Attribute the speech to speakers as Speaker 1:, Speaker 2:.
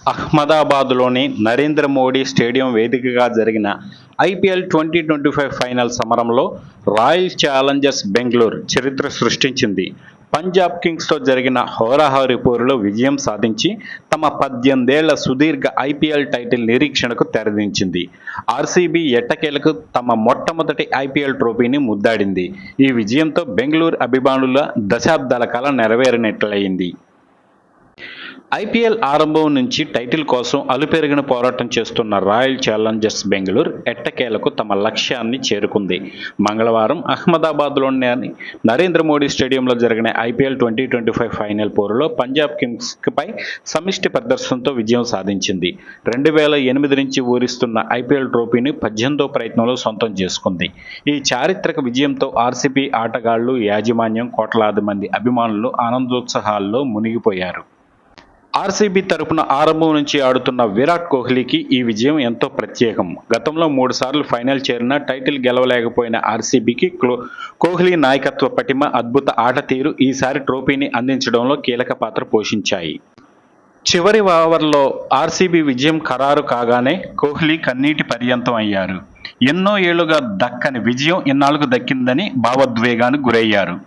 Speaker 1: అహ్మదాబాద్లోని Narendra Modi stadium వేదికగా జరిగిన IPL 2025 final సమరంలో రాయల్ ఛాలెంజర్స్ బెంగళూరు చరిత్ర సృష్టించింది. పంజాబ్ కింగ్స్తో జరిగిన హోరాహోరీ పోరులో విజయం సాధించి తమ 18 ఏళ్ల సుదీర్ఘ ఐపీఎల్ టైటిల్ నిరీక్షణకు తెరదించింది. ఆర్సీబీ ఎట్టకేలకు తమ మొట్టమొదటి ఐపీఎల్ ట్రోఫీని ముద్దాడింది. ఈ విజయంతో బెంగళూరు అభిమానుల దశాబ్దాల కల నెరవేరినట్లయింది. ఐపీఎల్ ఆరంభం నుంచి టైటిల్ కోసం అలుపెరగిన పోరాటం చేస్తున్న రాయల్ ఛాలెంజర్స్ బెంగళూరు ఎట్టకేలకు తమ లక్ష్యాన్ని చేరుకుంది. మంగళవారం అహ్మదాబాద్లోని నరేంద్ర మోడీ స్టేడియంలో జరిగిన ఐపీఎల్ 2025 ఫైనల్ పోరులో పంజాబ్ కింగ్స్పై సమిష్టి ప్రదర్శనతో విజయం సాధించింది. 2008 నుంచి ఊరిస్తున్న ఐపీఎల్ ట్రోఫీని 18వ ప్రయత్నంలో సొంతం చేసుకుంది. ఈ చారిత్రక విజయంతో ఆర్సీబీ ఆటగాళ్లు, యాజమాన్యం, కోట్లాది మంది అభిమానులు ఆనందోత్సాహాల్లో మునిగిపోయారు. ఆర్సీబీ తరపున ఆరంభం నుంచి ఆడుతున్న విరాట్ కోహ్లీకి ఈ విజయం ఎంతో ప్రత్యేకం. గతంలో 3 సార్లు ఫైనల్ చేరినా టైటిల్ గెలవలేకపోయిన ఆర్సీబీకి కోహ్లీ నాయకత్వ పటిమ, అద్భుత ఆట తీరు ఈసారి ట్రోఫీని అందించడంలో కీలక పాత్ర పోషించాయి. చివరి ఓవర్లో ఆర్సీబీ విజయం ఖరారు కాగానే కోహ్లీ కన్నీటి పర్యంతం అయ్యారు. ఎన్నో ఏళ్లుగా దక్కని విజయం ఇన్నాళ్లకు దక్కిందని భావోద్వేగానికి గురయ్యారు.